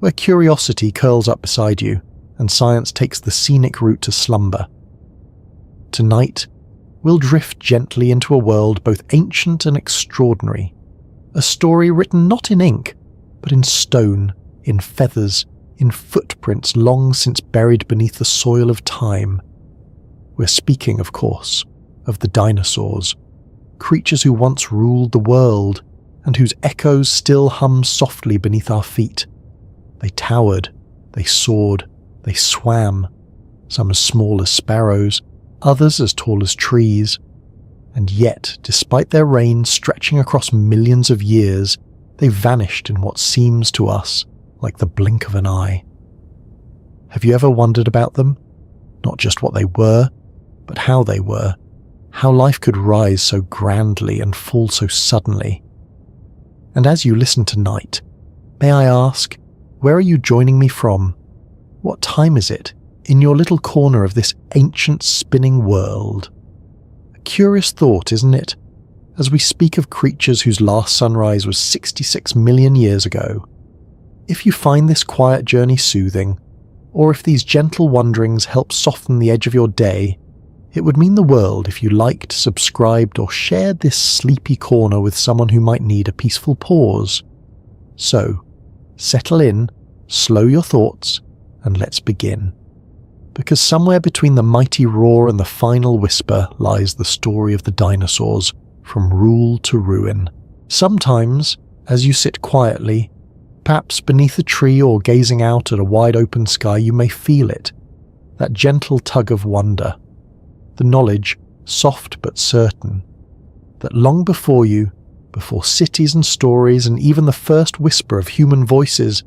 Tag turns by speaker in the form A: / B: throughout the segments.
A: where curiosity curls up beside you and science takes the scenic route to slumber. Tonight, we'll drift gently into a world both ancient and extraordinary, a story written not in ink, but in stone, in feathers, in footprints long since buried beneath the soil of time. We're speaking, of course, of the dinosaurs, creatures who once ruled the world and whose echoes still hum softly beneath our feet. They towered, they soared, they swam, some as small as sparrows, others as tall as trees. And yet, despite their reign stretching across millions of years, they vanished in what seems to us like the blink of an eye. Have you ever wondered about them? Not just what they were, but how they were, how life could rise so grandly and fall so suddenly. And as you listen tonight, may I ask, where are you joining me from? What time is it in your little corner of this ancient spinning world? A curious thought, isn't it? As we speak of creatures whose last sunrise was 66 million years ago. If you find this quiet journey soothing, or if these gentle wanderings help soften the edge of your day, it would mean the world if you liked, subscribed, or shared this sleepy corner with someone who might need a peaceful pause. So, settle in, slow your thoughts, and let's begin. Because somewhere between the mighty roar and the final whisper lies the story of the dinosaurs, from rule to ruin. Sometimes, as you sit quietly, perhaps beneath a tree or gazing out at a wide open sky, you may feel it, that gentle tug of wonder, the knowledge, soft but certain, that long before you, before cities and stories and even the first whisper of human voices,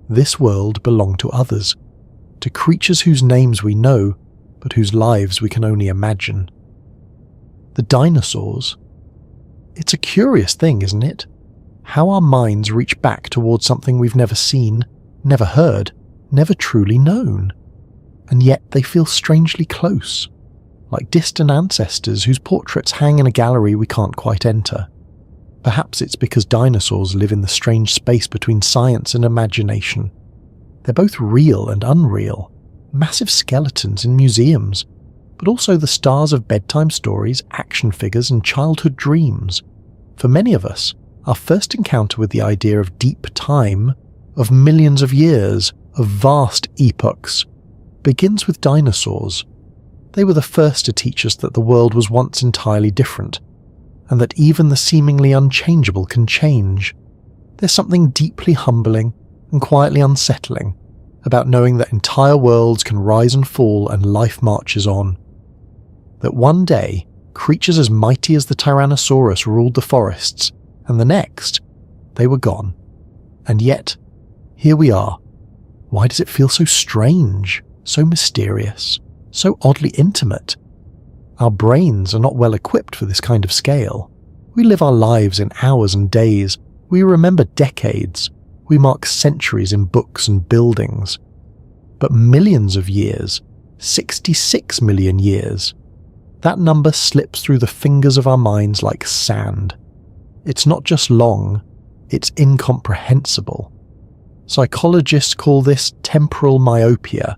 A: this world belonged to others, to creatures whose names we know, but whose lives we can only imagine. The dinosaurs. It's a curious thing, isn't it? How our minds reach back towards something we've never seen, never heard, never truly known. And yet they feel strangely close, like distant ancestors whose portraits hang in a gallery we can't quite enter. Perhaps it's because dinosaurs live in the strange space between science and imagination. They're both real and unreal, massive skeletons in museums, but also the stars of bedtime stories, action figures, and childhood dreams. For many of us, our first encounter with the idea of deep time, of millions of years, of vast epochs, begins with dinosaurs. They were the first to teach us that the world was once entirely different, and that even the seemingly unchangeable can change. There's something deeply humbling and quietly unsettling about knowing that entire worlds can rise and fall and life marches on. That one day, creatures as mighty as the Tyrannosaurus ruled the forests, and the next, they were gone. And yet, here we are. Why does it feel so strange, so mysterious, so oddly intimate? Our brains are not well equipped for this kind of scale. We live our lives in hours and days. We remember decades. We mark centuries in books and buildings. But millions of years, 66 million years, that number slips through the fingers of our minds like sand. It's not just long, it's incomprehensible. Psychologists call this temporal myopia,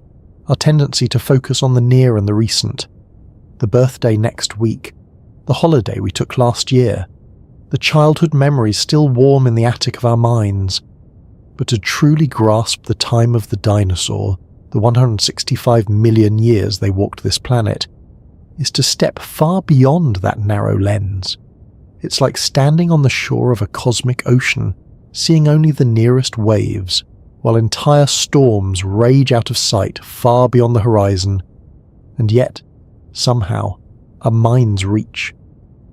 A: our tendency to focus on the near and the recent. The birthday next week, the holiday we took last year, the childhood memories still warm in the attic of our minds. But to truly grasp the time of the dinosaur, the 165 million years they walked this planet, is to step far beyond that narrow lens. It's like standing on the shore of a cosmic ocean, seeing only the nearest waves, while entire storms rage out of sight far beyond the horizon. And yet, somehow, our minds reach.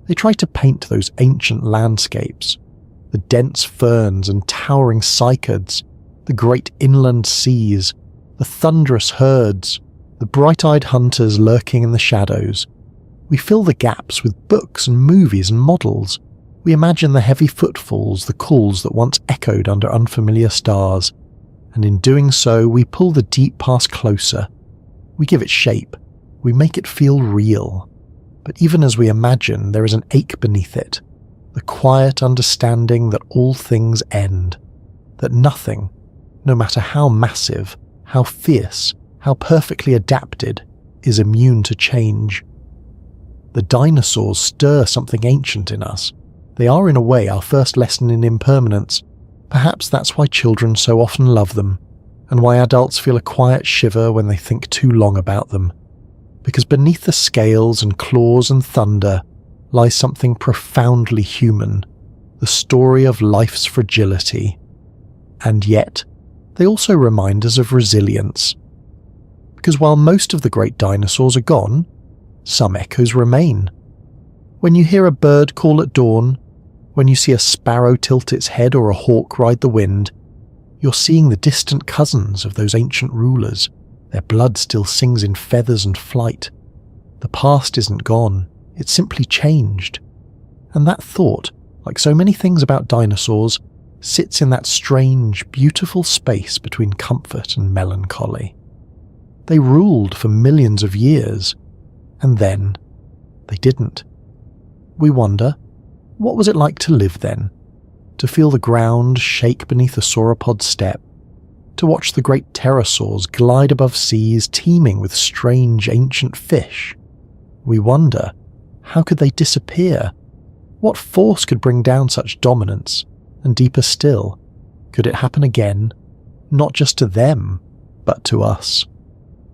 A: They try to paint those ancient landscapes, the dense ferns and towering cycads, the great inland seas, the thunderous herds, the bright-eyed hunters lurking in the shadows. We fill the gaps with books and movies and models. We imagine the heavy footfalls, the calls that once echoed under unfamiliar stars. And in doing so, we pull the deep past closer. We give it shape. We make it feel real. But even as we imagine, there is an ache beneath it. The quiet understanding that all things end. That nothing, no matter how massive, how fierce, how perfectly adapted, is immune to change. The dinosaurs stir something ancient in us. They are in a way our first lesson in impermanence. Perhaps that's why children so often love them, and why adults feel a quiet shiver when they think too long about them. Because beneath the scales and claws and thunder lies something profoundly human, the story of life's fragility. And yet, they also remind us of resilience. Because while most of the great dinosaurs are gone, some echoes remain. When you hear a bird call at dawn, when you see a sparrow tilt its head or a hawk ride the wind, you're seeing the distant cousins of those ancient rulers. Their blood still sings in feathers and flight. The past isn't gone, it's simply changed. And that thought, like so many things about dinosaurs, sits in that strange, beautiful space between comfort and melancholy. They ruled for millions of years, and then they didn't. We wonder, what was it like to live then? To feel the ground shake beneath a sauropod step? To watch the great pterosaurs glide above seas teeming with strange ancient fish? We wonder, how could they disappear? What force could bring down such dominance? And deeper still, could it happen again? Not just to them, but to us.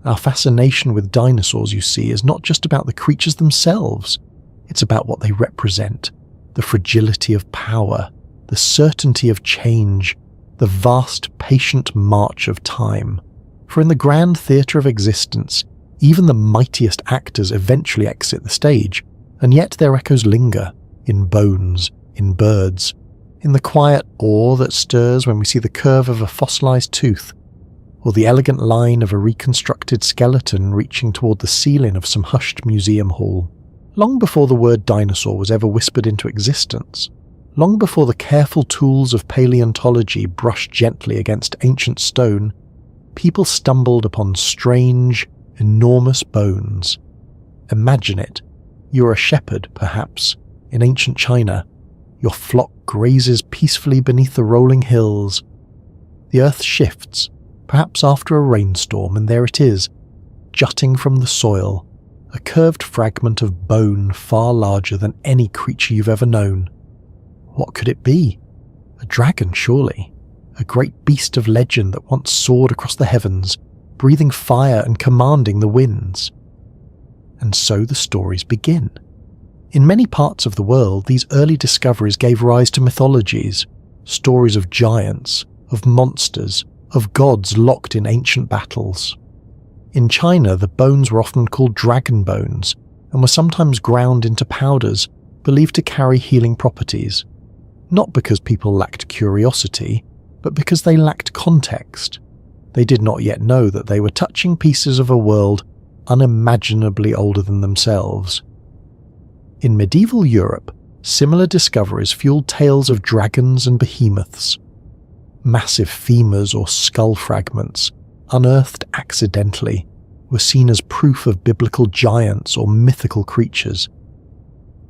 A: Our fascination with dinosaurs, you see, is not just about the creatures themselves. It's about what they represent, the fragility of power, the certainty of change, the vast, patient march of time. For in the grand theatre of existence, even the mightiest actors eventually exit the stage, and yet their echoes linger, in bones, in birds, in the quiet awe that stirs when we see the curve of a fossilized tooth, or the elegant line of a reconstructed skeleton reaching toward the ceiling of some hushed museum hall. Long before the word dinosaur was ever whispered into existence, long before the careful tools of paleontology brushed gently against ancient stone, people stumbled upon strange, enormous bones. Imagine it. You're a shepherd, perhaps, in ancient China. Your flock grazes peacefully beneath the rolling hills. The earth shifts, perhaps after a rainstorm, and there it is, jutting from the soil, a curved fragment of bone far larger than any creature you've ever known. What could it be? A dragon, surely. A great beast of legend that once soared across the heavens, breathing fire and commanding the winds. And so the stories begin. In many parts of the world, these early discoveries gave rise to mythologies, stories of giants, of monsters, of gods locked in ancient battles. In China, the bones were often called dragon bones, and were sometimes ground into powders, believed to carry healing properties. Not because people lacked curiosity, but because they lacked context. They did not yet know that they were touching pieces of a world unimaginably older than themselves. In medieval Europe, similar discoveries fueled tales of dragons and behemoths. Massive femurs or skull fragments, unearthed accidentally, were seen as proof of biblical giants or mythical creatures.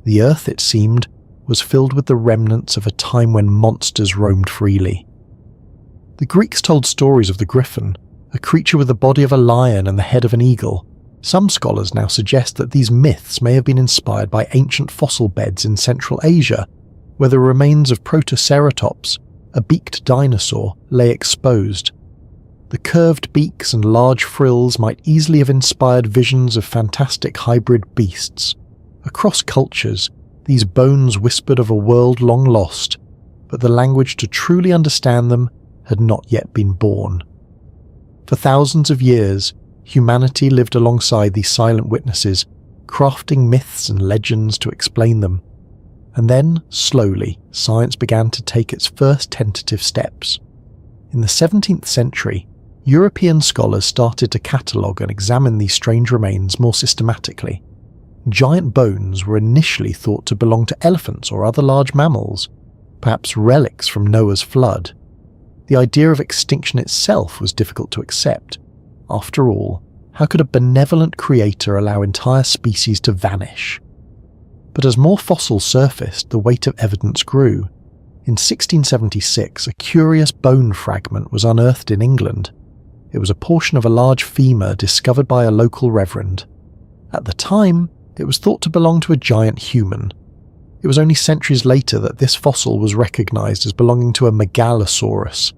A: The earth, it seemed, was filled with the remnants of a time when monsters roamed freely. The Greeks told stories of the griffin, a creature with the body of a lion and the head of an eagle. Some scholars now suggest that these myths may have been inspired by ancient fossil beds in Central Asia, where the remains of Protoceratops, a beaked dinosaur, lay exposed. The curved beaks and large frills might easily have inspired visions of fantastic hybrid beasts. Across cultures, these bones whispered of a world long lost, but the language to truly understand them had not yet been born. For thousands of years, humanity lived alongside these silent witnesses, crafting myths and legends to explain them. And then, slowly, science began to take its first tentative steps. In the 17th century, European scholars started to catalogue and examine these strange remains more systematically. Giant bones were initially thought to belong to elephants or other large mammals, perhaps relics from Noah's flood. The idea of extinction itself was difficult to accept. After all, how could a benevolent creator allow entire species to vanish? But as more fossils surfaced, the weight of evidence grew. In 1676, a curious bone fragment was unearthed in England. It was a portion of a large femur discovered by a local reverend. At the time, it was thought to belong to a giant human. It was only centuries later that this fossil was recognised as belonging to a Megalosaurus,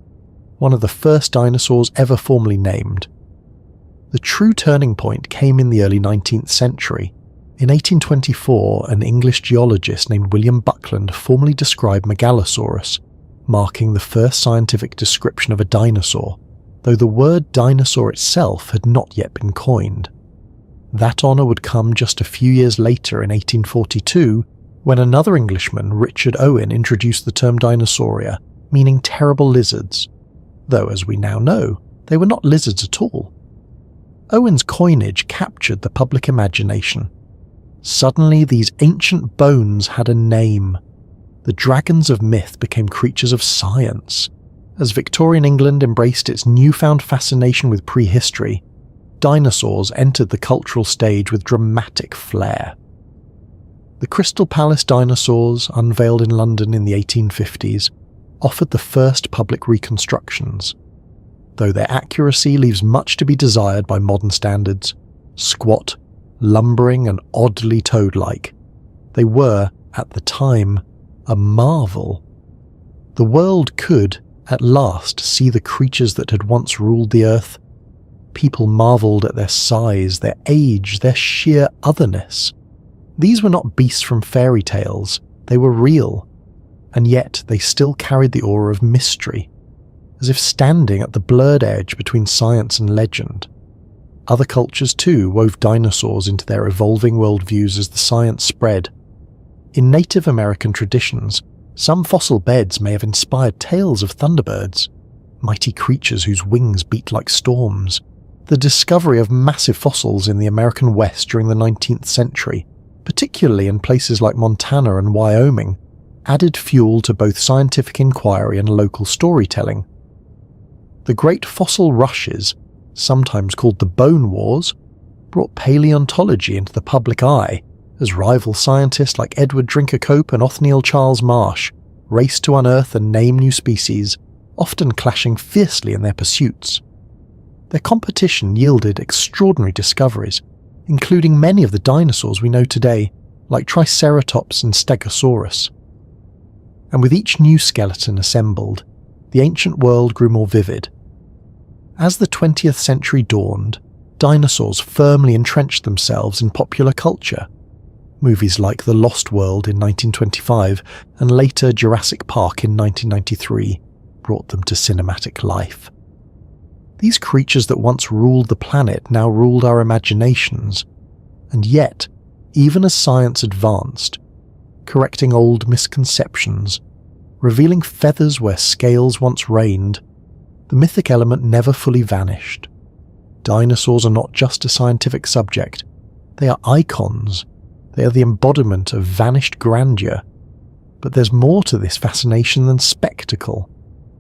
A: one of the first dinosaurs ever formally named. The true turning point came in the early 19th century. In 1824, an English geologist named William Buckland formally described Megalosaurus, marking the first scientific description of a dinosaur, though the word dinosaur itself had not yet been coined. That honour would come just a few years later in 1842, when another Englishman, Richard Owen, introduced the term Dinosauria, meaning terrible lizards, though as we now know, they were not lizards at all. Owen's coinage captured the public imagination. Suddenly these ancient bones had a name. The dragons of myth became creatures of science. As Victorian England embraced its newfound fascination with prehistory, dinosaurs entered the cultural stage with dramatic flair. The Crystal Palace dinosaurs, unveiled in London in the 1850s, offered the first public reconstructions. Though their accuracy leaves much to be desired by modern standards, squat, lumbering and oddly toad-like, they were, at the time, a marvel. The world could, at last, see the creatures that had once ruled the earth. People marvelled at their size, their age, their sheer otherness. These were not beasts from fairy tales, they were real, and yet they still carried the aura of mystery, as if standing at the blurred edge between science and legend. Other cultures too wove dinosaurs into their evolving worldviews as the science spread. In Native American traditions, some fossil beds may have inspired tales of thunderbirds, mighty creatures whose wings beat like storms. The discovery of massive fossils in the American West during the 19th century, particularly in places like Montana and Wyoming, added fuel to both scientific inquiry and local storytelling. The great fossil rushes, sometimes called the Bone Wars, brought paleontology into the public eye as rival scientists like Edward Drinker Cope and Othniel Charles Marsh raced to unearth and name new species, often clashing fiercely in their pursuits. Their competition yielded extraordinary discoveries, including many of the dinosaurs we know today, like Triceratops and Stegosaurus. And with each new skeleton assembled, the ancient world grew more vivid. As the 20th century dawned, dinosaurs firmly entrenched themselves in popular culture. Movies like The Lost World in 1925 and later Jurassic Park in 1993 brought them to cinematic life. These creatures that once ruled the planet now ruled our imaginations, and yet, even as science advanced, correcting old misconceptions, revealing feathers where scales once reigned, the mythic element never fully vanished. Dinosaurs are not just a scientific subject, they are icons, they are the embodiment of vanished grandeur. But there's more to this fascination than spectacle.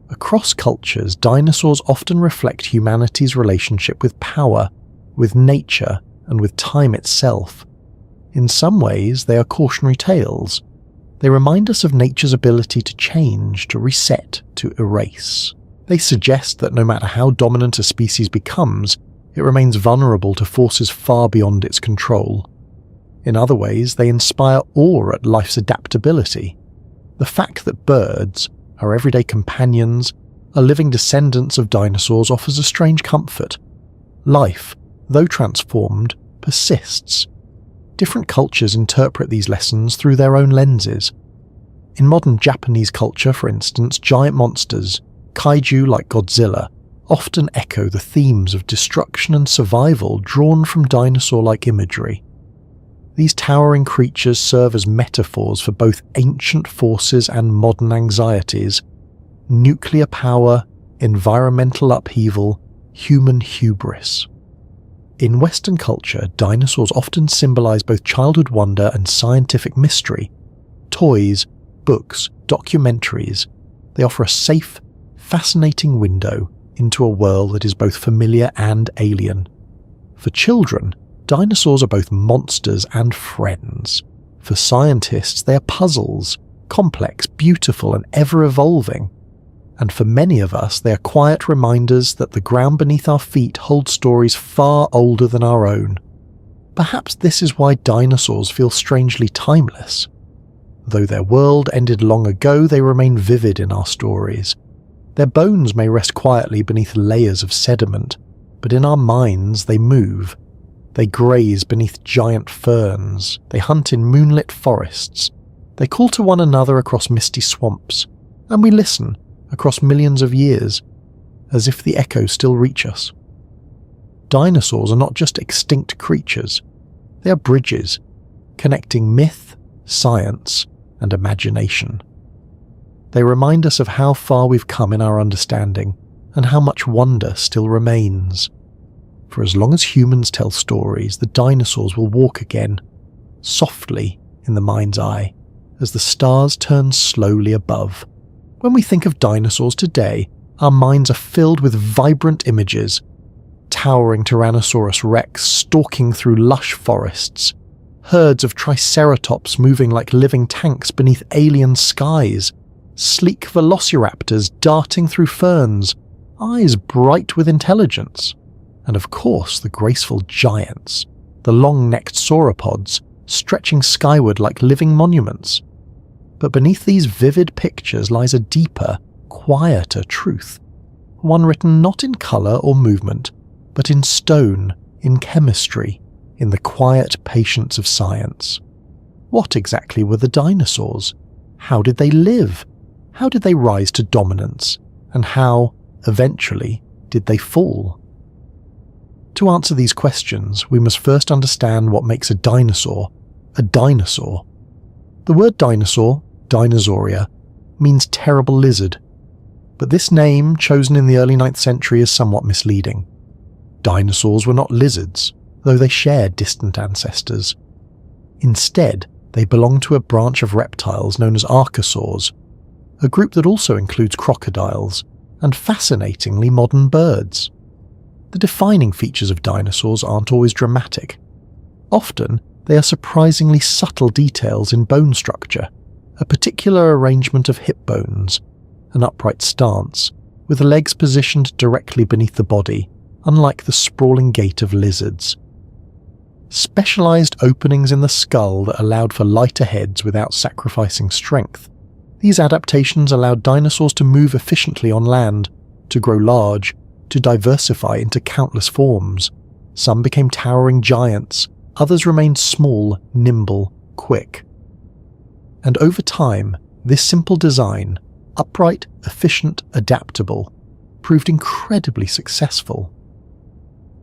A: Across cultures, dinosaurs often reflect humanity's relationship with power, with nature, and with time itself. In some ways, they are cautionary tales. They remind us of nature's ability to change, to reset, to erase. They suggest that no matter how dominant a species becomes, it remains vulnerable to forces far beyond its control. In other ways, they inspire awe at life's adaptability. The fact that birds, our everyday companions, are living descendants of dinosaurs offers a strange comfort. Life, though transformed, persists. Different cultures interpret these lessons through their own lenses. In modern Japanese culture, for instance, giant monsters, kaiju like Godzilla, often echo the themes of destruction and survival drawn from dinosaur-like imagery. These towering creatures serve as metaphors for both ancient forces and modern anxieties: nuclear power, environmental upheaval, human hubris. In Western culture, dinosaurs often symbolize both childhood wonder and scientific mystery. Toys, books, documentaries, they offer a safe, fascinating window into a world that is both familiar and alien. For children, dinosaurs are both monsters and friends. For scientists, they are puzzles, complex, beautiful, and ever-evolving. And for many of us, they are quiet reminders that the ground beneath our feet holds stories far older than our own. Perhaps this is why dinosaurs feel strangely timeless. Though their world ended long ago, they remain vivid in our stories. Their bones may rest quietly beneath layers of sediment, but in our minds they move. They graze beneath giant ferns, they hunt in moonlit forests, they call to one another across misty swamps, and we listen across millions of years, as if the echoes still reach us. Dinosaurs are not just extinct creatures, they are bridges, connecting myth, science, and imagination. They remind us of how far we've come in our understanding, and how much wonder still remains. For as long as humans tell stories, the dinosaurs will walk again, softly in the mind's eye, as the stars turn slowly above. When we think of dinosaurs today, our minds are filled with vibrant images. Towering Tyrannosaurus rex stalking through lush forests, herds of Triceratops moving like living tanks beneath alien skies, sleek Velociraptors darting through ferns, eyes bright with intelligence, and of course the graceful giants, the long-necked sauropods, stretching skyward like living monuments. But beneath these vivid pictures lies a deeper, quieter truth, one written not in colour or movement, but in stone, in chemistry, in the quiet patience of science. What exactly were the dinosaurs? How did they live? How did they rise to dominance? And how, eventually, did they fall? To answer these questions, we must first understand what makes a dinosaur a dinosaur. The word dinosaur, Dinosauria, means terrible lizard, but this name, chosen in the early 9th century, is somewhat misleading. Dinosaurs were not lizards, though they shared distant ancestors. Instead, they belonged to a branch of reptiles known as archosaurs, a group that also includes crocodiles, and fascinatingly modern birds. The defining features of dinosaurs aren't always dramatic. Often, they are surprisingly subtle details in bone structure, a particular arrangement of hip bones, an upright stance, with the legs positioned directly beneath the body, unlike the sprawling gait of lizards. Specialized openings in the skull that allowed for lighter heads without sacrificing strength. These adaptations allowed dinosaurs to move efficiently on land, to grow large, to diversify into countless forms. Some became towering giants, others remained small, nimble, quick. And over time, this simple design, upright, efficient, adaptable, proved incredibly successful.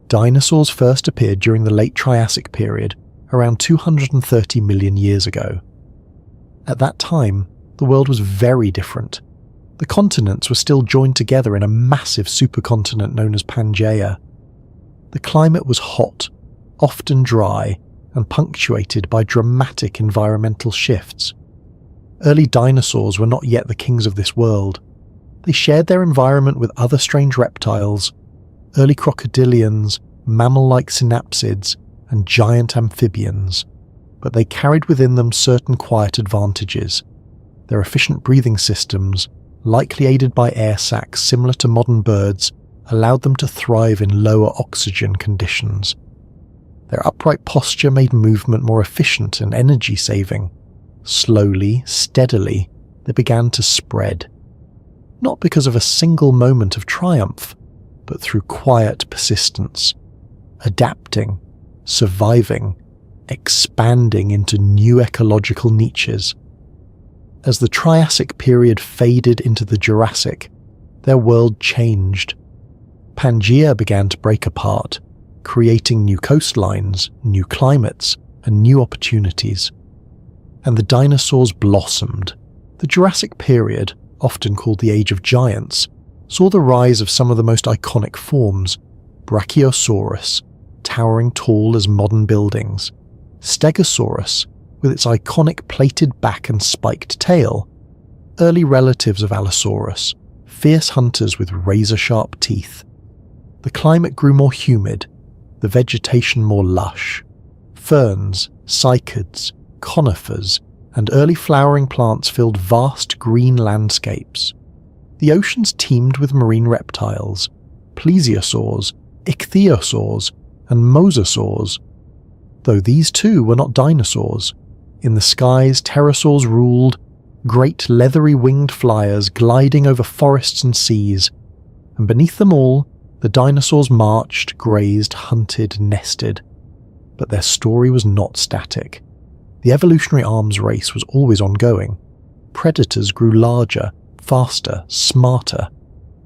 A: Dinosaurs first appeared during the late Triassic period, around 230 million years ago. At that time, the world was very different. The continents were still joined together in a massive supercontinent known as Pangaea. The climate was hot, often dry, and punctuated by dramatic environmental shifts. Early dinosaurs were not yet the kings of this world. They shared their environment with other strange reptiles, early crocodilians, mammal-like synapsids, and giant amphibians, but they carried within them certain quiet advantages. Their efficient breathing systems, likely aided by air sacs similar to modern birds, allowed them to thrive in lower oxygen conditions. Their upright posture made movement more efficient and energy-saving. Slowly, steadily, they began to spread. Not because of a single moment of triumph, but through quiet persistence, adapting, surviving, expanding into new ecological niches. As the Triassic period faded into the Jurassic, their world changed. Pangaea began to break apart, creating new coastlines, new climates, and new opportunities. And the dinosaurs blossomed. The Jurassic period, often called the Age of Giants, saw the rise of some of the most iconic forms: Brachiosaurus, towering tall as modern buildings; Stegosaurus, with its iconic plated back and spiked tail; early relatives of Allosaurus, fierce hunters with razor-sharp teeth. The climate grew more humid, the vegetation more lush. Ferns, cycads, conifers, and early flowering plants filled vast green landscapes. The oceans teemed with marine reptiles, plesiosaurs, ichthyosaurs, and mosasaurs, though these too were not dinosaurs. In the skies, pterosaurs ruled, great leathery winged flyers gliding over forests and seas, and beneath them all, the dinosaurs marched, grazed, hunted, nested. But their story was not static. The evolutionary arms race was always ongoing. Predators grew larger, faster, smarter.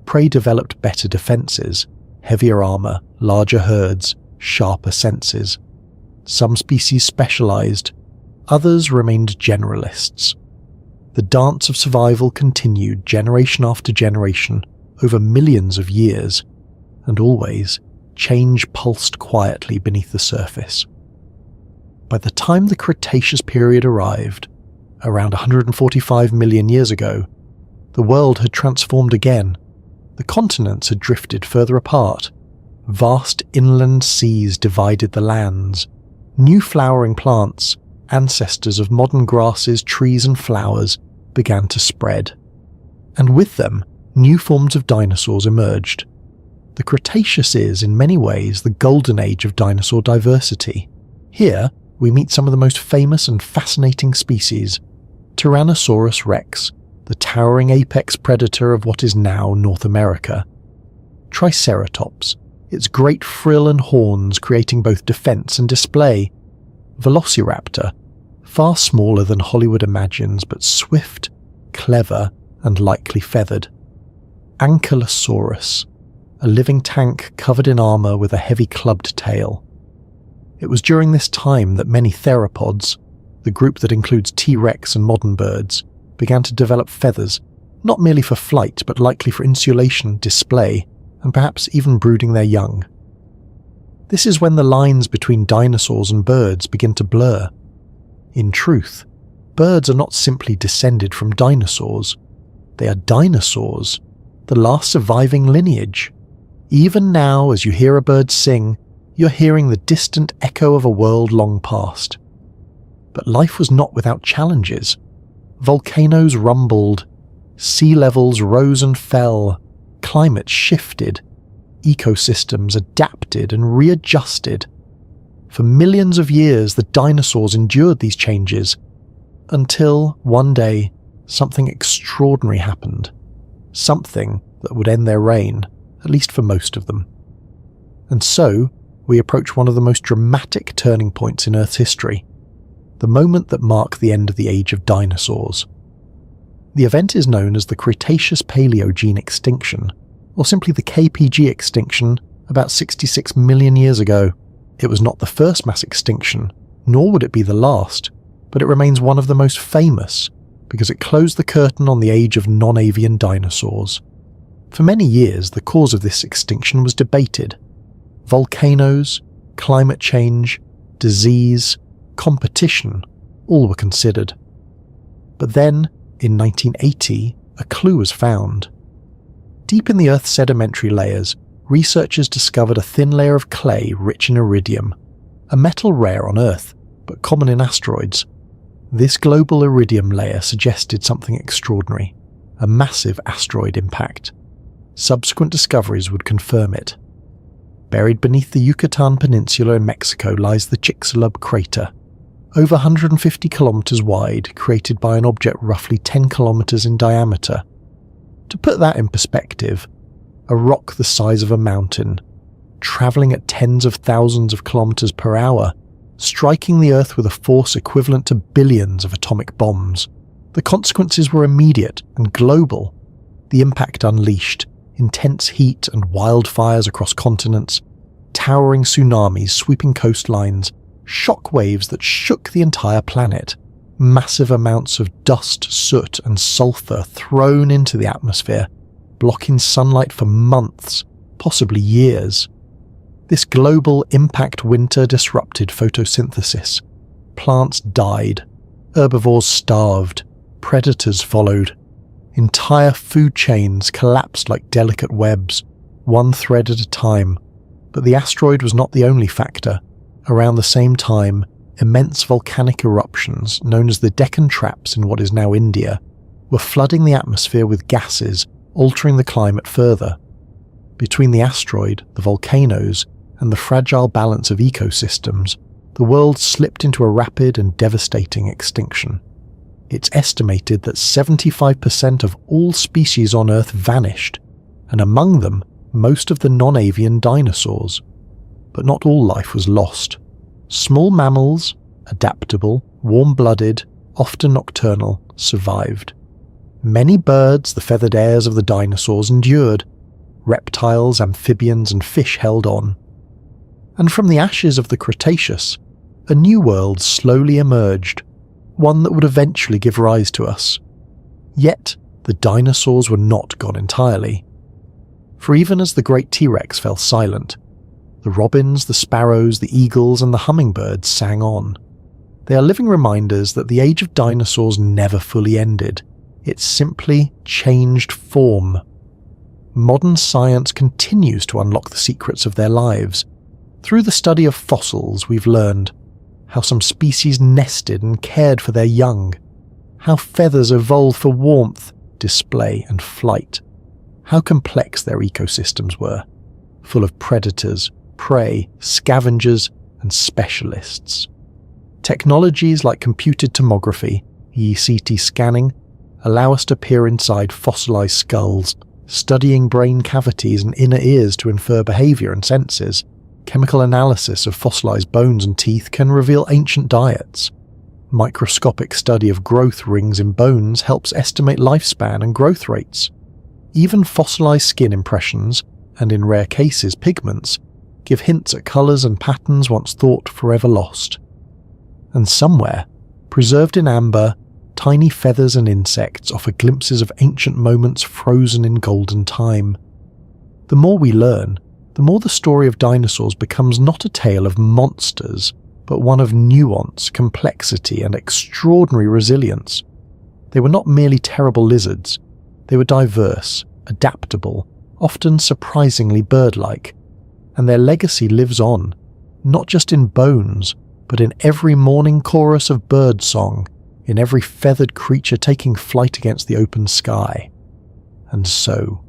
A: Prey developed better defenses, heavier armor, larger herds, sharper senses. Some species specialized, others remained generalists. The dance of survival continued generation after generation over millions of years, and always change pulsed quietly beneath the surface. By the time the Cretaceous period arrived, around 145 million years ago, the world had transformed again. The continents had drifted further apart. Vast inland seas divided the lands. New flowering plants, ancestors of modern grasses, trees and flowers, began to spread. And with them, new forms of dinosaurs emerged. The Cretaceous is, in many ways, the golden age of dinosaur diversity. Here, we meet some of the most famous and fascinating species. Tyrannosaurus rex, the towering apex predator of what is now North America. Triceratops, its great frill and horns creating both defense and display. Velociraptor, far smaller than Hollywood imagines, but swift, clever, and lightly feathered. Ankylosaurus, a living tank covered in armor with a heavy clubbed tail. It was during this time that many theropods, the group that includes T-Rex and modern birds, began to develop feathers, not merely for flight but likely for insulation, display, and perhaps even brooding their young. This is when the lines between dinosaurs and birds begin to blur. In truth, birds are not simply descended from dinosaurs. They are dinosaurs, the last surviving lineage. Even now, as you hear a bird sing, you're hearing the distant echo of a world long past. But life was not without challenges. Volcanoes rumbled, sea levels rose and fell, climates shifted, ecosystems adapted and readjusted. For millions of years, the dinosaurs endured these changes, until one day, something extraordinary happened. Something that would end their reign, at least for most of them. And so, we approach one of the most dramatic turning points in Earth's history, the moment that marked the end of the age of dinosaurs. The event is known as the Cretaceous Paleogene Extinction, or simply the KPG extinction, about 66 million years ago. It was not the first mass extinction, nor would it be the last, but it remains one of the most famous, because it closed the curtain on the age of non-avian dinosaurs. For many years, the cause of this extinction was debated. Volcanoes, climate change, disease, competition, all were considered. But then, in 1980, a clue was found. Deep in the Earth's sedimentary layers, researchers discovered a thin layer of clay rich in iridium, a metal rare on Earth, but common in asteroids. This global iridium layer suggested something extraordinary, a massive asteroid impact. Subsequent discoveries would confirm it. Buried beneath the Yucatan Peninsula in Mexico lies the Chicxulub crater, over 150 kilometers wide, created by an object roughly 10 kilometers in diameter. To put that in perspective, a rock the size of a mountain, travelling at tens of thousands of kilometers per hour, striking the Earth with a force equivalent to billions of atomic bombs. The consequences were immediate and global. The impact unleashed intense heat and wildfires across continents, towering tsunamis sweeping coastlines, shock waves that shook the entire planet, massive amounts of dust, soot and sulfur thrown into the atmosphere, blocking sunlight for months, possibly years. This global impact winter disrupted photosynthesis. Plants died, herbivores starved, predators followed. Entire food chains collapsed like delicate webs, one thread at a time. But the asteroid was not the only factor. Around the same time, immense volcanic eruptions known as the Deccan Traps in what is now India were flooding the atmosphere with gases, altering the climate further. Between the asteroid, the volcanoes, and the fragile balance of ecosystems, the world slipped into a rapid and devastating extinction. It's estimated that 75% of all species on Earth vanished, and among them, most of the non-avian dinosaurs. But not all life was lost. Small mammals, adaptable, warm-blooded, often nocturnal, survived. Many birds, the feathered heirs of the dinosaurs, endured. Reptiles, amphibians, and fish held on. And from the ashes of the Cretaceous, a new world slowly emerged, one that would eventually give rise to us. Yet, the dinosaurs were not gone entirely. For even as the great T-Rex fell silent, the robins, the sparrows, the eagles, and the hummingbirds sang on. They are living reminders that the age of dinosaurs never fully ended. It simply changed form. Modern science continues to unlock the secrets of their lives. Through the study of fossils, we've learned how some species nested and cared for their young, how feathers evolved for warmth, display, and flight, how complex their ecosystems were, full of predators, prey, scavengers, and specialists. Technologies like computed tomography, ECT scanning, allow us to peer inside fossilized skulls, studying brain cavities and inner ears to infer behavior and senses. Chemical analysis of fossilized bones and teeth can reveal ancient diets. Microscopic study of growth rings in bones helps estimate lifespan and growth rates. Even fossilized skin impressions, and in rare cases pigments, give hints at colors and patterns once thought forever lost. And somewhere, preserved in amber, tiny feathers and insects offer glimpses of ancient moments frozen in golden time. The more we learn, the more the story of dinosaurs becomes not a tale of monsters, but one of nuance, complexity, and extraordinary resilience. They were not merely terrible lizards. They were diverse, adaptable, often surprisingly bird-like, and their legacy lives on, not just in bones, but in every morning chorus of bird song, in every feathered creature taking flight against the open sky. And so,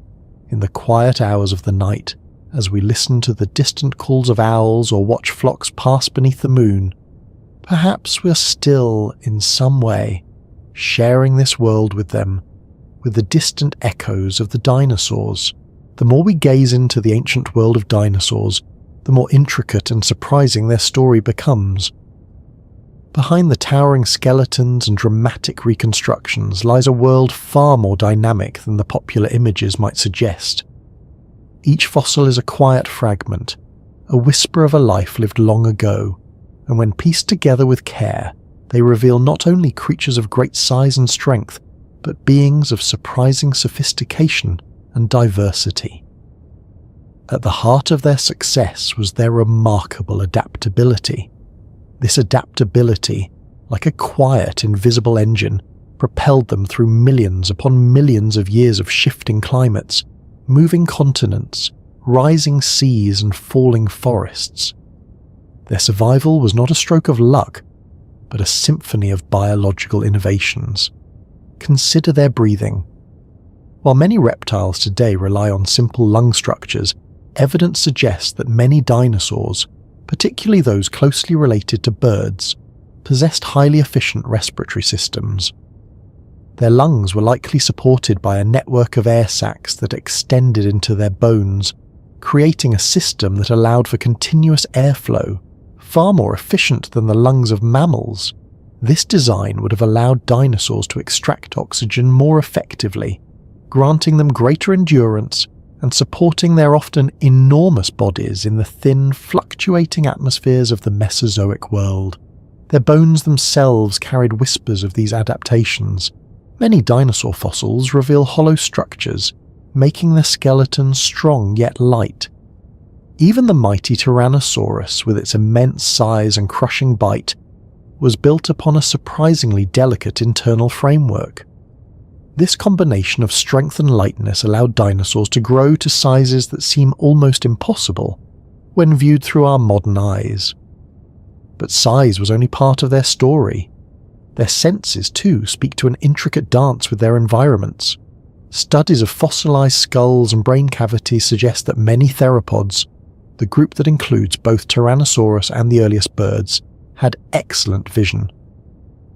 A: in the quiet hours of the night, as we listen to the distant calls of owls or watch flocks pass beneath the moon, perhaps we're still, in some way, sharing this world with them, with the distant echoes of the dinosaurs. The more we gaze into the ancient world of dinosaurs, the more intricate and surprising their story becomes. Behind the towering skeletons and dramatic reconstructions lies a world far more dynamic than the popular images might suggest. Each fossil is a quiet fragment, a whisper of a life lived long ago, and when pieced together with care, they reveal not only creatures of great size and strength, but beings of surprising sophistication and diversity. At the heart of their success was their remarkable adaptability. This adaptability, like a quiet, invisible engine, propelled them through millions upon millions of years of shifting climates, moving continents, rising seas, and falling forests. Their survival was not a stroke of luck, but a symphony of biological innovations. Consider their breathing. While many reptiles today rely on simple lung structures, evidence suggests that many dinosaurs, particularly those closely related to birds, possessed highly efficient respiratory systems. Their lungs were likely supported by a network of air sacs that extended into their bones, creating a system that allowed for continuous airflow, far more efficient than the lungs of mammals. This design would have allowed dinosaurs to extract oxygen more effectively, granting them greater endurance and supporting their often enormous bodies in the thin, fluctuating atmospheres of the Mesozoic world. Their bones themselves carried whispers of these adaptations. Many dinosaur fossils reveal hollow structures, making their skeletons strong yet light. Even the mighty Tyrannosaurus, with its immense size and crushing bite, was built upon a surprisingly delicate internal framework. This combination of strength and lightness allowed dinosaurs to grow to sizes that seem almost impossible when viewed through our modern eyes. But size was only part of their story. Their senses, too, speak to an intricate dance with their environments. Studies of fossilized skulls and brain cavities suggest that many theropods, the group that includes both Tyrannosaurus and the earliest birds, had excellent vision.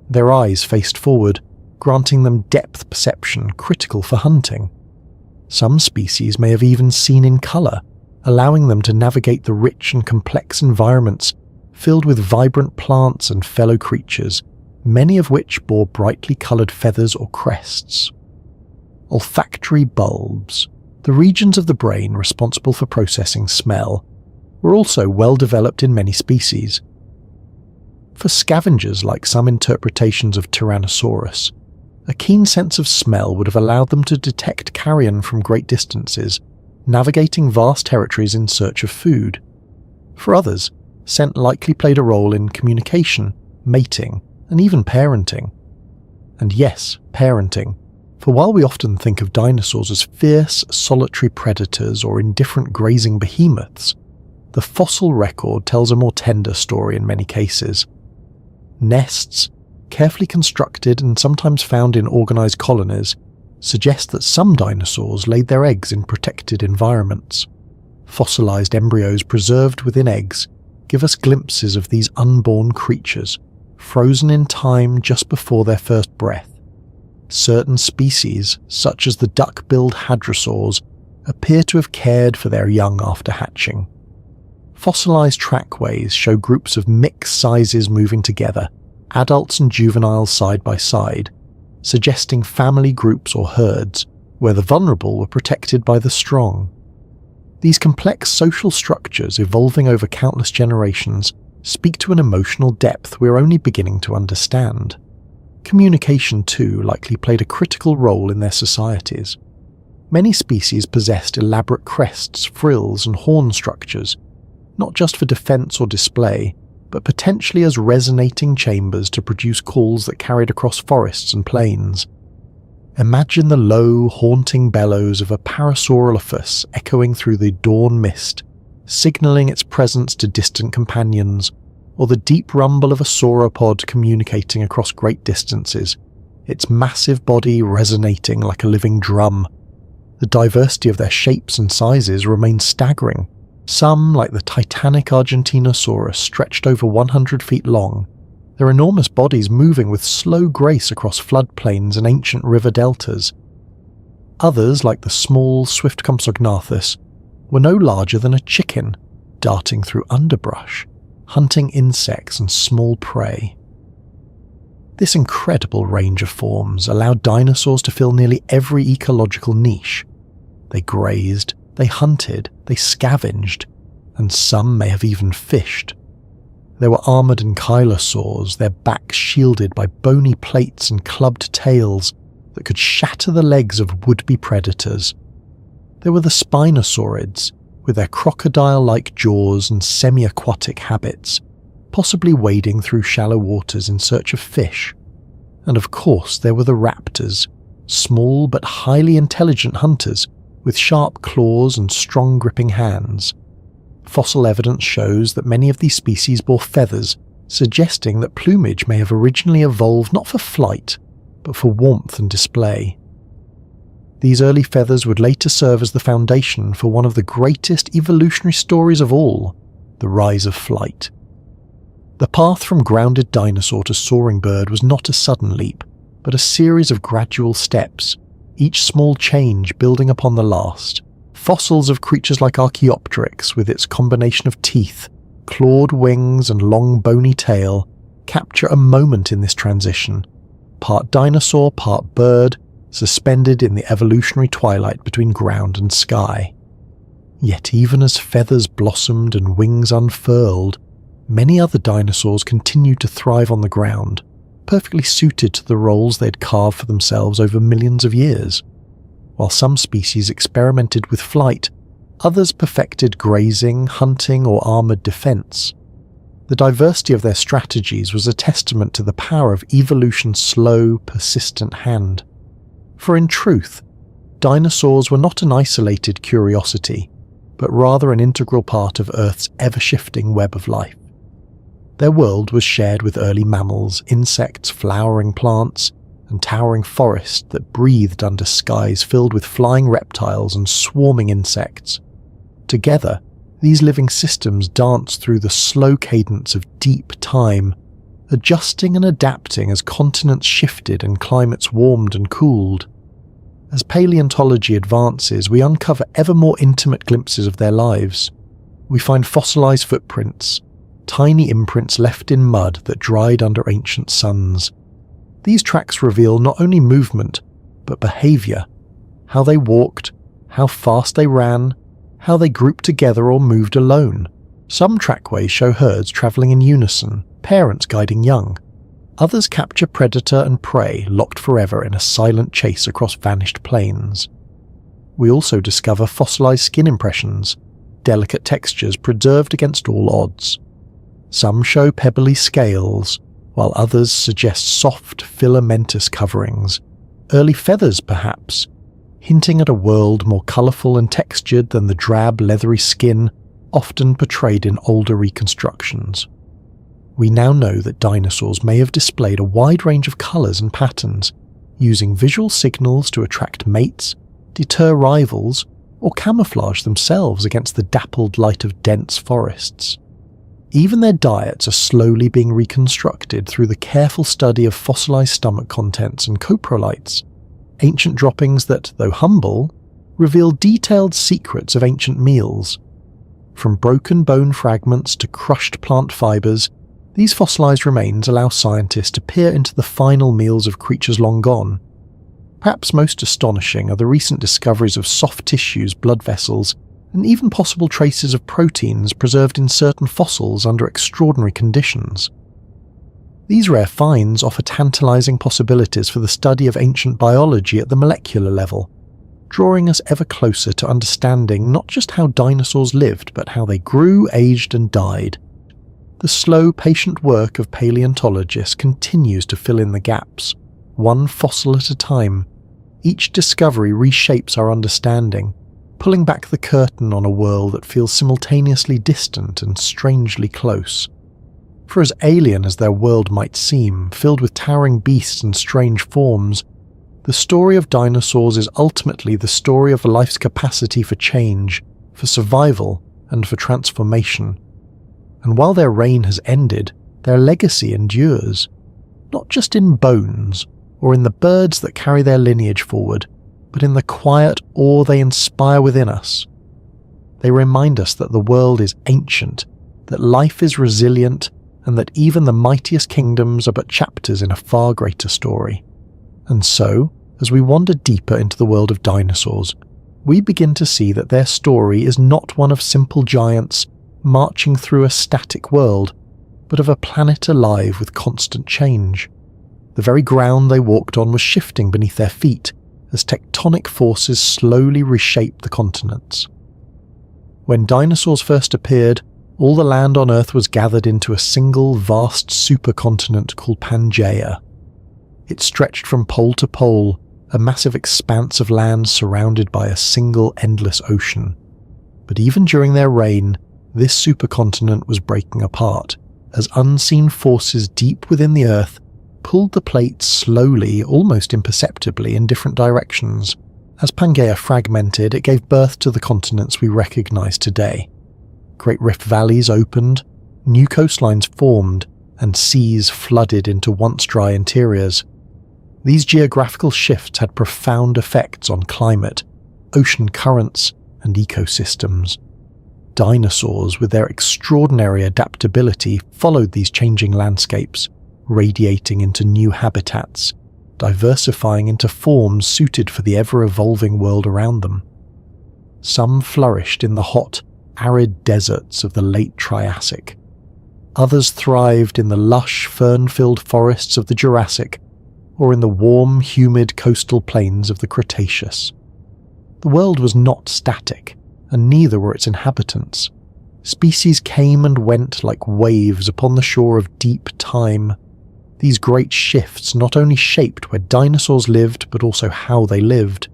A: Their eyes faced forward, granting them depth perception critical for hunting. Some species may have even seen in colour, allowing them to navigate the rich and complex environments filled with vibrant plants and fellow creatures, many of which bore brightly coloured feathers or crests. Olfactory bulbs, the regions of the brain responsible for processing smell, were also well developed in many species. For scavengers like some interpretations of Tyrannosaurus, a keen sense of smell would have allowed them to detect carrion from great distances, navigating vast territories in search of food. For others, scent likely played a role in communication, mating, and even parenting. And yes, parenting, for while we often think of dinosaurs as fierce, solitary predators or indifferent grazing behemoths, the fossil record tells a more tender story in many cases. Nests, carefully constructed and sometimes found in organised colonies, suggest that some dinosaurs laid their eggs in protected environments. Fossilised embryos preserved within eggs give us glimpses of these unborn creatures, frozen in time just before their first breath. Certain species, such as the duck-billed hadrosaurs, appear to have cared for their young after hatching. Fossilised trackways show groups of mixed sizes moving together, adults and juveniles side by side, suggesting family groups or herds, where the vulnerable were protected by the strong. These complex social structures evolving over countless generations speak to an emotional depth we're only beginning to understand. Communication, too, likely played a critical role in their societies. Many species possessed elaborate crests, frills, and horn structures, not just for defense or display, but potentially as resonating chambers to produce calls that carried across forests and plains. Imagine the low, haunting bellows of a Parasaurolophus echoing through the dawn mist, signalling its presence to distant companions, or the deep rumble of a sauropod communicating across great distances, its massive body resonating like a living drum. The diversity of their shapes and sizes remains staggering. Some, like the titanic Argentinosaurus, stretched over 100 feet long, their enormous bodies moving with slow grace across floodplains and ancient river deltas. Others, like the small, swift Compsognathus, were no larger than a chicken, darting through underbrush, hunting insects and small prey. This incredible range of forms allowed dinosaurs to fill nearly every ecological niche. They grazed, they hunted, they scavenged, and some may have even fished. There were armoured ankylosaurs, their backs shielded by bony plates and clubbed tails that could shatter the legs of would-be predators. There were the spinosaurids, with their crocodile-like jaws and semi-aquatic habits, possibly wading through shallow waters in search of fish. And of course there were the raptors, small but highly intelligent hunters with sharp claws and strong gripping hands. Fossil evidence shows that many of these species bore feathers, suggesting that plumage may have originally evolved not for flight, but for warmth and display. These early feathers would later serve as the foundation for one of the greatest evolutionary stories of all, the rise of flight. The path from grounded dinosaur to soaring bird was not a sudden leap, but a series of gradual steps, each small change building upon the last. Fossils of creatures like Archaeopteryx, with its combination of teeth, clawed wings and long bony tail, capture a moment in this transition, part dinosaur, part bird, suspended in the evolutionary twilight between ground and sky. Yet even as feathers blossomed and wings unfurled, many other dinosaurs continued to thrive on the ground, perfectly suited to the roles they'd carved for themselves over millions of years. While some species experimented with flight, others perfected grazing, hunting, or armoured defence. The diversity of their strategies was a testament to the power of evolution's slow, persistent hand. For in truth, dinosaurs were not an isolated curiosity, but rather an integral part of Earth's ever-shifting web of life. Their world was shared with early mammals, insects, flowering plants, and towering forests that breathed under skies filled with flying reptiles and swarming insects. Together, these living systems danced through the slow cadence of deep time, adjusting and adapting as continents shifted and climates warmed and cooled. As paleontology advances, we uncover ever more intimate glimpses of their lives. We find fossilized footprints, tiny imprints left in mud that dried under ancient suns. These tracks reveal not only movement, but behavior, how they walked, how fast they ran, how they grouped together or moved alone. Some trackways show herds traveling in unison, parents guiding young. Others capture predator and prey locked forever in a silent chase across vanished plains. We also discover fossilized skin impressions, delicate textures preserved against all odds. Some show pebbly scales, while others suggest soft, filamentous coverings, early feathers perhaps, hinting at a world more colourful and textured than the drab, leathery skin often portrayed in older reconstructions. We now know that dinosaurs may have displayed a wide range of colours and patterns, using visual signals to attract mates, deter rivals, or camouflage themselves against the dappled light of dense forests. Even their diets are slowly being reconstructed through the careful study of fossilised stomach contents and coprolites, ancient droppings that, though humble, reveal detailed secrets of ancient meals. From broken bone fragments to crushed plant fibres, these fossilised remains allow scientists to peer into the final meals of creatures long gone. Perhaps most astonishing are the recent discoveries of soft tissues, blood vessels, and even possible traces of proteins preserved in certain fossils under extraordinary conditions. These rare finds offer tantalising possibilities for the study of ancient biology at the molecular level, drawing us ever closer to understanding not just how dinosaurs lived, but how they grew, aged, and died. The slow, patient work of paleontologists continues to fill in the gaps, one fossil at a time. Each discovery reshapes our understanding, pulling back the curtain on a world that feels simultaneously distant and strangely close. For as alien as their world might seem, filled with towering beasts and strange forms, the story of dinosaurs is ultimately the story of life's capacity for change, for survival, and for transformation. And while their reign has ended, their legacy endures, not just in bones, or in the birds that carry their lineage forward, but in the quiet awe they inspire within us. They remind us that the world is ancient, that life is resilient, and that even the mightiest kingdoms are but chapters in a far greater story. And so, as we wander deeper into the world of dinosaurs, we begin to see that their story is not one of simple giants marching through a static world, but of a planet alive with constant change. The very ground they walked on was shifting beneath their feet, as tectonic forces slowly reshaped the continents. When dinosaurs first appeared, all the land on Earth was gathered into a single vast supercontinent called Pangaea. It stretched from pole to pole, a massive expanse of land surrounded by a single endless ocean. But even during their reign, this supercontinent was breaking apart, as unseen forces deep within the Earth pulled the plates slowly, almost imperceptibly, in different directions. As Pangaea fragmented, it gave birth to the continents we recognise today. Great rift valleys opened, new coastlines formed, and seas flooded into once dry interiors. These geographical shifts had profound effects on climate, ocean currents, and ecosystems. Dinosaurs, with their extraordinary adaptability, followed these changing landscapes, radiating into new habitats, diversifying into forms suited for the ever-evolving world around them. Some flourished in the hot, arid deserts of the late Triassic. Others thrived in the lush, fern-filled forests of the Jurassic, or in the warm, humid coastal plains of the Cretaceous. The world was not static, and neither were its inhabitants. Species came and went like waves upon the shore of deep time. These great shifts not only shaped where dinosaurs lived, but also how they lived.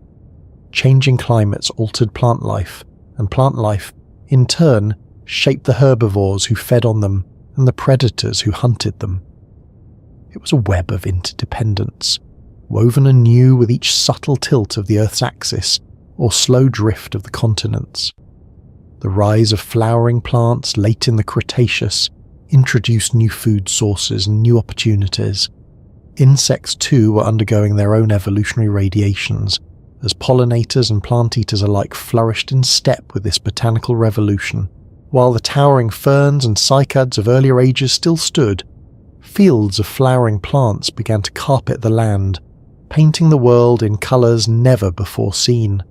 A: Changing climates altered plant life, and plant life, in turn, shaped the herbivores who fed on them, and the predators who hunted them. It was a web of interdependence, woven anew with each subtle tilt of the Earth's axis or slow drift of the continents. The rise of flowering plants late in the Cretaceous introduced new food sources and new opportunities. Insects too were undergoing their own evolutionary radiations, as pollinators and plant-eaters alike flourished in step with this botanical revolution. While the towering ferns and cycads of earlier ages still stood, fields of flowering plants began to carpet the land, painting the world in colours never before seen.